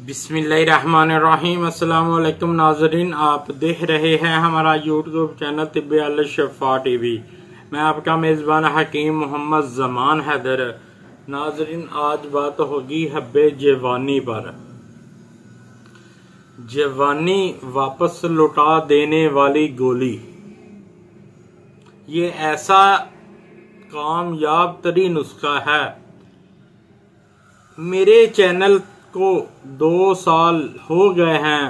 बिस्मिल्लाहिर्रहमानिर्रहीम। अस्सलाम वालेकुम नाजरीन, आप देख रहे हैं हमारा यूट्यूब चैनल तिब्बे अल शफा टीवी। मैं आपका मेज़बान हकीम मोहम्मद जमान हैदर। नाजरीन, आज बात होगी हब्बे जवानी पर। जवानी वापस लौटा देने वाली गोली, ये ऐसा कामयाब तरीन नुस्खा है। मेरे चैनल को 2 साल हो गए हैं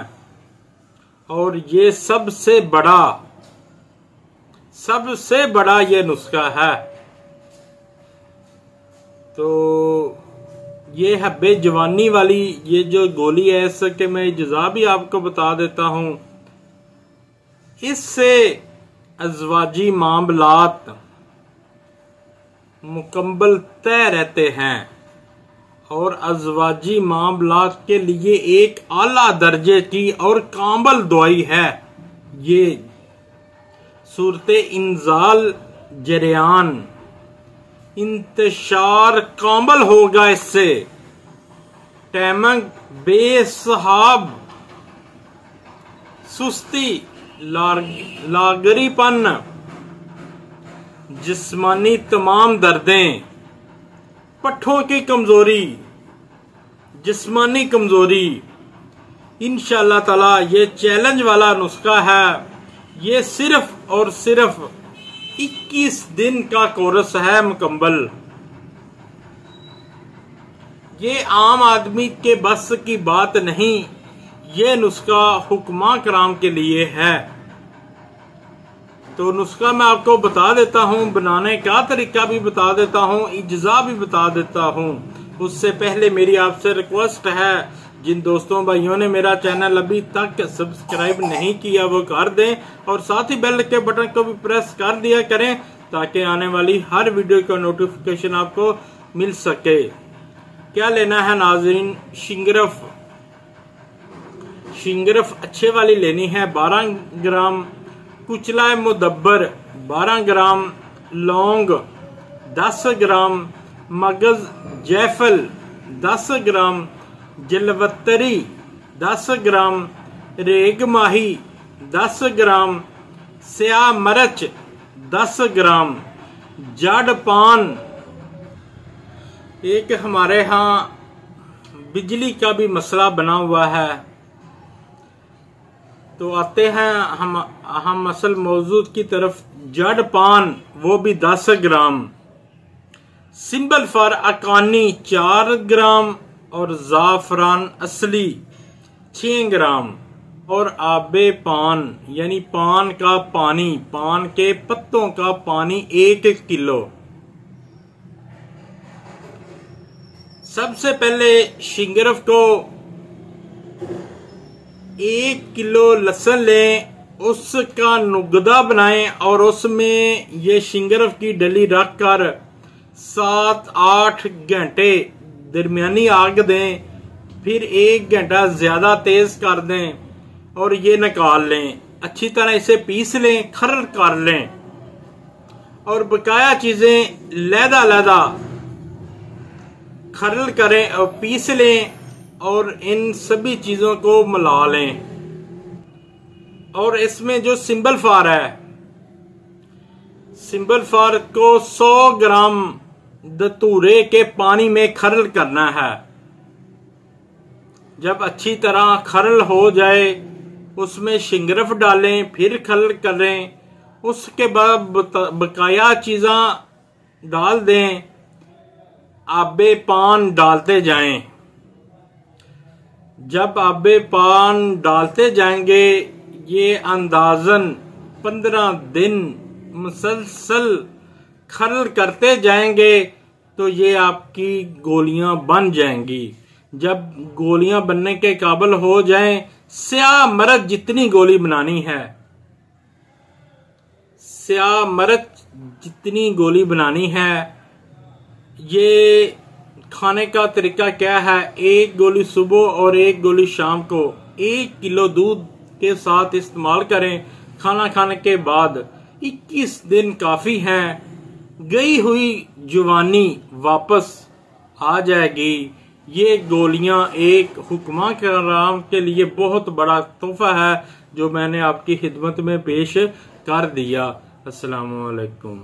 और ये सबसे बड़ा ये नुस्खा है। तो ये हब्बे जवानी वाली ये जो गोली है, इसके मैं इज्जा भी आपको बता देता हूं। इससे अज़वाजी मामलात मुकम्मल तय रहते हैं और अज़वाजी मामलात के लिए एक आला दर्जे की और कामल दवाई है। ये सूरते इंजाल जरियान इंतशार कामल होगा इससे। टैमंग बेसहाब सुस्ती लागरीपन जिस्मानी तमाम दर्दें, पट्ठों की कमजोरी, जिस्मानी कमजोरी, इंशाअल्लाह ताला ये चैलेंज वाला नुस्खा है। ये सिर्फ और सिर्फ 21 दिन का कोर्स है मुकम्मल। ये आम आदमी के बस की बात नहीं, ये नुस्खा हुक्मा कराम के लिए है। तो नुस्खा मैं आपको बता देता हूँ, बनाने का तरीका भी बता देता हूँ, इज्जा भी बता देता हूँ। उससे पहले मेरी आपसे रिक्वेस्ट है, जिन दोस्तों भाइयों ने मेरा चैनल अभी तक सब्सक्राइब नहीं किया वो कर दें और साथ ही बेल के बटन को भी प्रेस कर दिया करें ताकि आने वाली हर वीडियो का नोटिफिकेशन आपको मिल सके। क्या लेना है नाजरीन? शिंगरफ अच्छे वाली लेनी है 12 ग्राम, कुचला मुदब्बर 12 ग्राम, लौंग 10 ग्राम, मगज जैफल 10 ग्राम, जलवतरी 10 ग्राम, रेग माही 10 ग्राम, स्याह मरच 10 ग्राम, जड़ पान। एक हमारे यहाँ बिजली का भी मसला बना हुआ है, तो आते हैं हम असल मौजूद की तरफ। जड़ पान वो भी 10 ग्राम, सिंबल फॉर अकानी 4 ग्राम और जाफरान असली 6 ग्राम और आबे पान यानी पान का पानी, पान के पत्तों का पानी 1 किलो। सबसे पहले शिंगरफ को 1 किलो लहसुन लें, उसका नुगदा बनाएं और उसमें ये शिंगरफ की डली रखकर 7-8 घंटे दरमियानी आग दें, फिर 1 घंटा ज्यादा तेज कर दें और ये निकाल लें। अच्छी तरह इसे पीस लें, खरल कर लें और बकाया चीजें लहदा खरल करें और पीस लें और इन सभी चीजों को मिला लें। और इसमें जो सिंबल फार है, सिंबल फार को 100 ग्राम दतूरे के पानी में खरल करना है। जब अच्छी तरह खरल हो जाए उसमें शिंगरफ डालें, फिर खरल करें, उसके बाद बकाया चीज़ा डाल दें, आबे पान डालते जाएं। जब आबे पान डालते जाएंगे ये अंदाजन 15 दिन मुसलसल खरल करते जाएंगे तो ये आपकी गोलियां बन जाएंगी। जब गोलियां बनने के काबिल हो जाएं, स्याह मरच जितनी गोली बनानी है, स्याह मरच जितनी गोली बनानी है। ये खाने का तरीका क्या है? 1 गोली सुबह और 1 गोली शाम को 1 किलो दूध के साथ इस्तेमाल करें खाना खाने के बाद। 21 दिन काफी हैं, गई हुई जवानी वापस आ जाएगी। ये गोलियां एक हुक्मा कराम के लिए बहुत बड़ा तोहफा है जो मैंने आपकी खिदमत में पेश कर दिया। अस्सलामु अलैकुम।